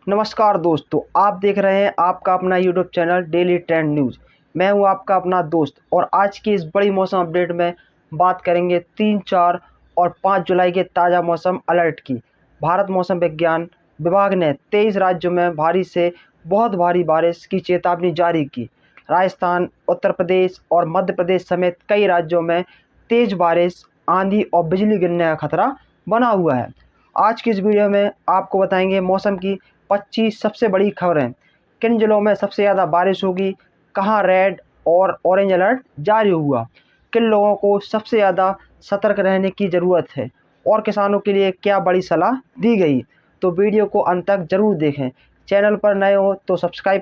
नमस्कार दोस्तों, आप देख रहे हैं आपका अपना YouTube channel daily trend news. मैं हूं आपका अपना दोस्त और आज की इस बड़ी मौसम अपडेट में बात करेंगे 3, 4 और 5 जुलाई के ताज़ा मौसम अलर्ट की। भारत मौसम विज्ञान विभाग ने 23 राज्यों में भारी से बहुत भारी बारिश की चेतावनी जारी की। राजस्थान, उत्तर प्रदेश और मध्य प्रदेश समेत कई राज्यों में तेज़ बारिश, आंधी और बिजली गिरने का खतरा बना हुआ है। आज की इस वीडियो में आपको बताएंगे मौसम की 25 सबसे बड़ी खबरें, किन जिलों में सबसे ज़्यादा बारिश होगी, कहां रेड और ऑरेंज अलर्ट जारी हुआ, किन लोगों को सबसे ज़्यादा सतर्क रहने की ज़रूरत है और किसानों के लिए क्या बड़ी सलाह दी गई। तो वीडियो को अंत तक ज़रूर देखें। चैनल पर नए हो तो सब्सक्राइब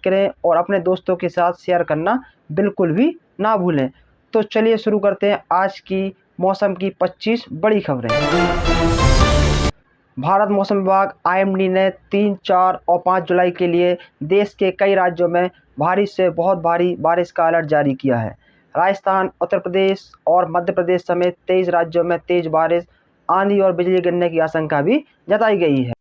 करें और अपने दोस्तों के साथ शेयर करना बिल्कुल भी ना भूलें। तो चलिए शुरू करते हैं आज की मौसम की 25 बड़ी खबरें। भारत मौसम विभाग आईएमडी ने 3, 4 और 5 जुलाई के लिए देश के कई राज्यों में भारी से बहुत भारी बारिश का अलर्ट जारी किया है। राजस्थान, उत्तर प्रदेश और मध्य प्रदेश समेत 23 राज्यों में तेज बारिश, आंधी और बिजली गिरने की आशंका भी जताई गई है।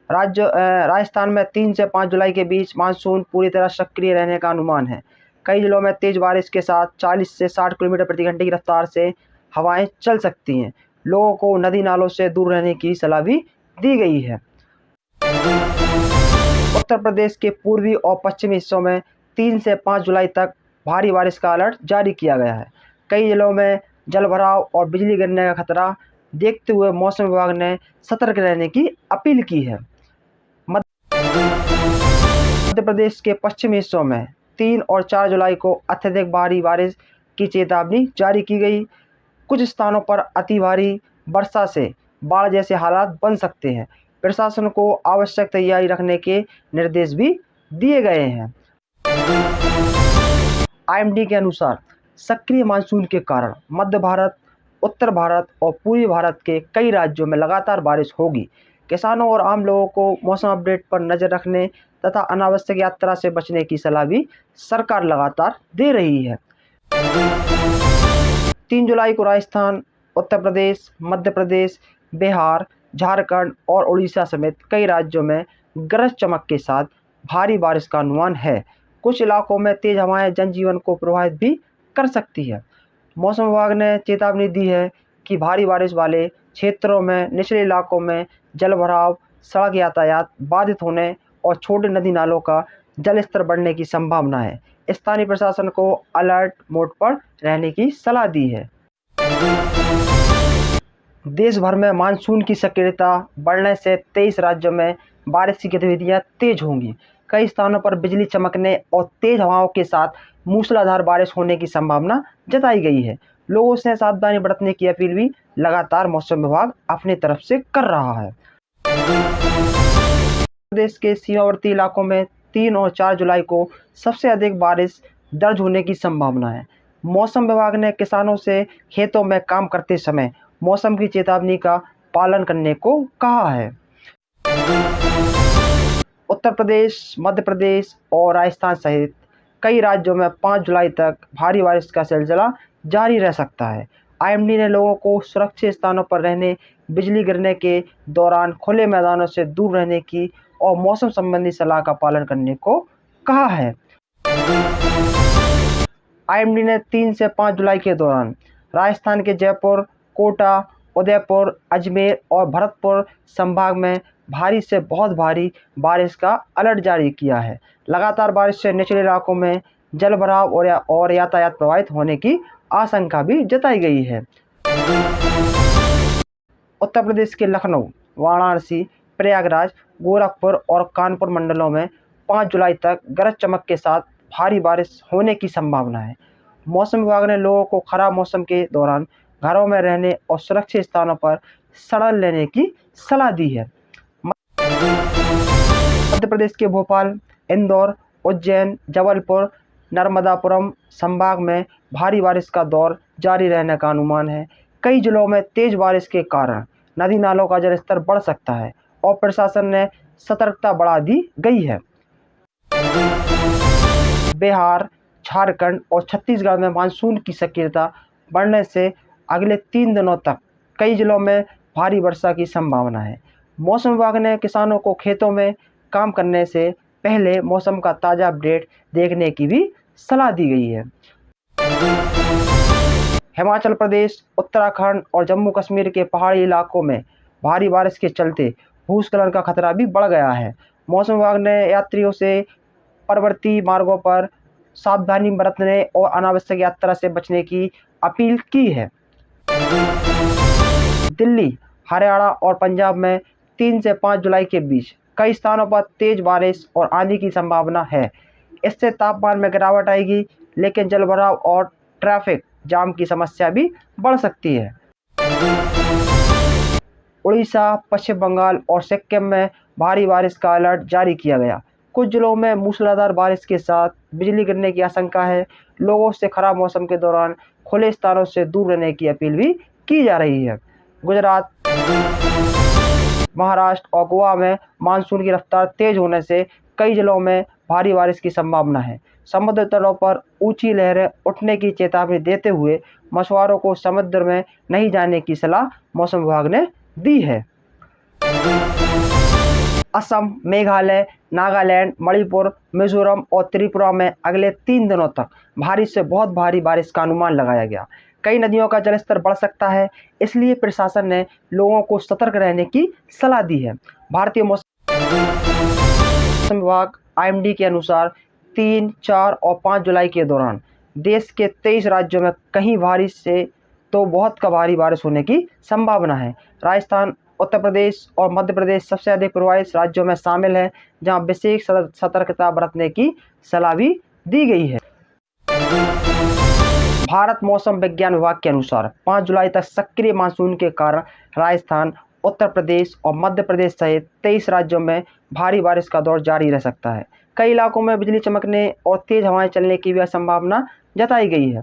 राजस्थान में 3 से 5 जुलाई के बीच मानसून पूरी तरह सक्रिय रहने का अनुमान है। कई जिलों में तेज बारिश के साथ 40 से 60 किलोमीटर प्रति घंटे की रफ्तार से हवाएं चल सकती हैं। लोगों को नदी नालों से दूर रहने की सलाह भी दी गई है। उत्तर प्रदेश के पूर्वी और पश्चिमी हिस्सों में 3 से 5 जुलाई तक भारी बारिश का अलर्ट जारी किया गया है। कई जिलों में जलभराव और बिजली गिरने का खतरा देखते हुए मौसम विभाग ने सतर्क रहने की अपील की है। मध्य प्रदेश के पश्चिमी हिस्सों में 3 और 4 जुलाई को अत्यधिक भारी बारिश की चेतावनी जारी की गई। कुछ स्थानों पर अति भारी वर्षा से बाढ़ जैसे हालात बन सकते हैं। प्रशासन को आवश्यक तैयारी रखने के निर्देश भी दिए गए हैं। आईएमडी के अनुसार सक्रिय मानसून के कारण मध्य भारत, उत्तर भारत और पूर्वी भारत के कई राज्यों में लगातार बारिश होगी। किसानों और आम लोगों को मौसम अपडेट पर नजर रखने तथा अनावश्यक यात्रा से बचने की सलाह भी सरकार लगातार दे रही है। 3 जुलाई को राजस्थान, उत्तर प्रदेश, मध्य प्रदेश, बिहार, झारखंड और उड़ीसा समेत कई राज्यों में गरज चमक के साथ भारी बारिश का अनुमान है। कुछ इलाकों में तेज हवाएं जनजीवन को प्रभावित भी कर सकती है। मौसम विभाग ने चेतावनी दी है कि भारी बारिश वाले क्षेत्रों में निचले इलाकों में जलभराव, सड़क यातायात बाधित होने और छोटे नदी नालों का जल स्तर बढ़ने की संभावना है। स्थानीय प्रशासन को अलर्ट मोड पर रहने की सलाह दी है। देश भर में मानसून की सक्रियता बढ़ने से 23 राज्यों में बारिश की गतिविधियां तेज होंगी। कई स्थानों पर बिजली चमकने और तेज हवाओं के साथ मूसलाधार बारिश होने की संभावना जताई गई है। लोगों से सावधानी बरतने की अपील भी लगातार मौसम विभाग अपनी तरफ से कर रहा है। प्रदेश के सीमावर्ती इलाकों में 3 और 4 जुलाई को सबसे अधिक बारिश दर्ज होने की संभावना है। मौसम विभाग ने किसानों से खेतों में काम करते समय मौसम की चेतावनी का पालन करने को कहा है। उत्तर प्रदेश, मध्य प्रदेश और राजस्थान सहित कई राज्यों में 5 जुलाई तक भारी बारिश का सिलसिला जारी रह सकता है। आईएमडी ने लोगों को सुरक्षित स्थानों पर रहने, बिजली गिरने के दौरान खुले मैदानों से दूर रहने की और मौसम संबंधी सलाह का पालन करने को कहा है। आईएमडी ने 3 से 5 जुलाई के दौरान राजस्थान के जयपुर, कोटा, उदयपुर, अजमेर और भरतपुर संभाग में भारी से बहुत भारी बारिश का अलर्ट जारी किया है। लगातार बारिश से निचले इलाकों में जलभराव और यातायात प्रभावित होने की आशंका भी जताई गई है। उत्तर प्रदेश के लखनऊ, वाराणसी, प्रयागराज, गोरखपुर और कानपुर मंडलों में 5 जुलाई तक गरज चमक के साथ भारी बारिश होने की संभावना है। मौसम विभाग ने लोगों को खराब मौसम के दौरान घरों में रहने और सुरक्षित स्थानों पर शरण लेने की सलाह दी है। मध्य प्रदेश के भोपाल, इंदौर, उज्जैन, जबलपुर, नर्मदापुरम संभाग में भारी बारिश का दौर जारी रहने का अनुमान है। कई जिलों में तेज बारिश के कारण नदी नालों का जलस्तर बढ़ सकता है और प्रशासन ने सतर्कता बढ़ा दी गई है। बिहार, झारखंड और छत्तीसगढ़ में मानसून की सक्रियता बढ़ने से अगले 3 दिनों तक कई जिलों में भारी वर्षा की संभावना है। मौसम विभाग ने किसानों को खेतों में काम करने से पहले मौसम का ताज़ा अपडेट देखने की भी सलाह दी गई है। हिमाचल प्रदेश, उत्तराखंड और जम्मू कश्मीर के पहाड़ी इलाकों में भारी बारिश के चलते भूस्खलन का खतरा भी बढ़ गया है। मौसम विभाग ने यात्रियों से पर्वतीय मार्गों पर सावधानी बरतने और अनावश्यक यात्रा से बचने की अपील की है। दिल्ली, हरियाणा और पंजाब में 3 से 5 जुलाई के बीच कई स्थानों पर तेज बारिश और आंधी की संभावना है। इससे तापमान में गिरावट आएगी, लेकिन जलभराव और ट्रैफिक जाम की समस्या भी बढ़ सकती है। उड़ीसा, पश्चिम बंगाल और सिक्किम में भारी बारिश का अलर्ट जारी किया गया। कुछ जिलों में मूसलाधार बारिश के साथ बिजली गिरने की आशंका है। लोगों से खराब मौसम के दौरान खुले स्थानों से दूर रहने की अपील भी की जा रही है। गुजरात, महाराष्ट्र और गोवा में मानसून की रफ्तार तेज होने से कई जिलों में भारी बारिश की संभावना है। समुद्र तटों पर ऊंची लहरें उठने की चेतावनी देते हुए मछुआरों को समुद्र में नहीं जाने की सलाह मौसम विभाग ने दी है। असम, मेघालय, नागालैंड, मणिपुर, मिजोरम और त्रिपुरा में अगले 3 दिनों तक भारी से बहुत भारी बारिश का अनुमान लगाया गया। कई नदियों का जलस्तर बढ़ सकता है, इसलिए प्रशासन ने लोगों को सतर्क रहने की सलाह दी है। भारतीय मौसम विभाग IMD के अनुसार 3, 4 और 5 जुलाई के दौरान देश के 23 राज्यों में कहीं भारी से तो बहुत का भारी बारिश होने की संभावना है। राजस्थान, उत्तर प्रदेश और मध्य प्रदेश सबसे अधिक प्रभावित राज्यों में शामिल है, जहां विशेष सतर्कता बरतने की सलाह भी दी गई है। भारत मौसम विज्ञान विभाग के अनुसार 5 जुलाई तक सक्रिय मानसून के कारण राजस्थान, उत्तर प्रदेश और मध्य प्रदेश सहित 23 राज्यों में भारी बारिश का दौर जारी रह सकता है। कई इलाकों में बिजली चमकने और तेज हवाएं चलने की भी संभावना जताई गई है।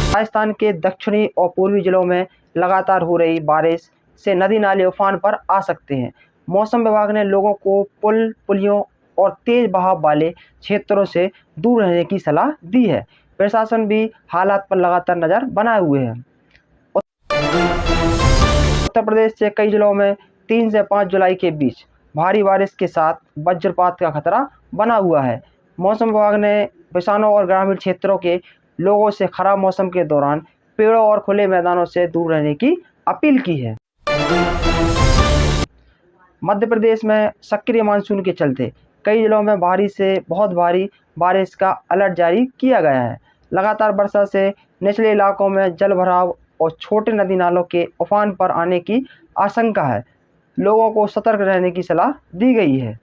राजस्थान के दक्षिणी और पूर्वी जिलों में लगातार हो रही बारिश से नदी नाले उफान पर आ सकते हैं। मौसम विभाग ने लोगों को पुल, पुलियों और तेज बहाव वाले क्षेत्रों से दूर रहने की सलाह दी है। प्रशासन भी हालात पर लगातार नजर बनाए हुए है। उत्तर प्रदेश के कई जिलों में 3 से 5 जुलाई के बीच भारी बारिश के साथ वज्रपात का खतरा बना हुआ है। मौसम विभाग ने किसानों और ग्रामीण क्षेत्रों के लोगों से खराब मौसम के दौरान पेड़ों और खुले मैदानों से दूर रहने की अपील की है। मध्य प्रदेश में सक्रिय मानसून के चलते कई जिलों में भारी से बहुत भारी बारिश का अलर्ट जारी किया गया है। लगातार वर्षा से निचले इलाकों में जलभराव और छोटे नदी नालों के उफान पर आने की आशंका है। लोगों को सतर्क रहने की सलाह दी गई है।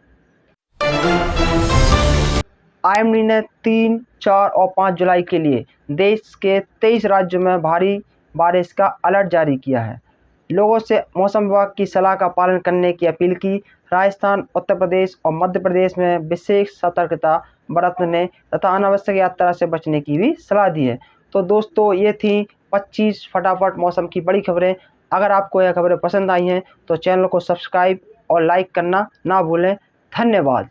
IMD ने 3, 4 और 5 जुलाई के लिए देश के 23 राज्यों में भारी बारिश का अलर्ट जारी किया है। लोगों से मौसम विभाग की सलाह का पालन करने की अपील की। राजस्थान, उत्तर प्रदेश और मध्य प्रदेश में विशेष सतर्कता बरतने तथा अनावश्यक यात्रा से बचने की भी सलाह दी है। तो दोस्तों, ये थी 25 फटाफट मौसम की बड़ी खबरें। अगर आपको यह खबरें पसंद आई हैं तो चैनल को सब्सक्राइब और लाइक करना ना भूलें। धन्यवाद।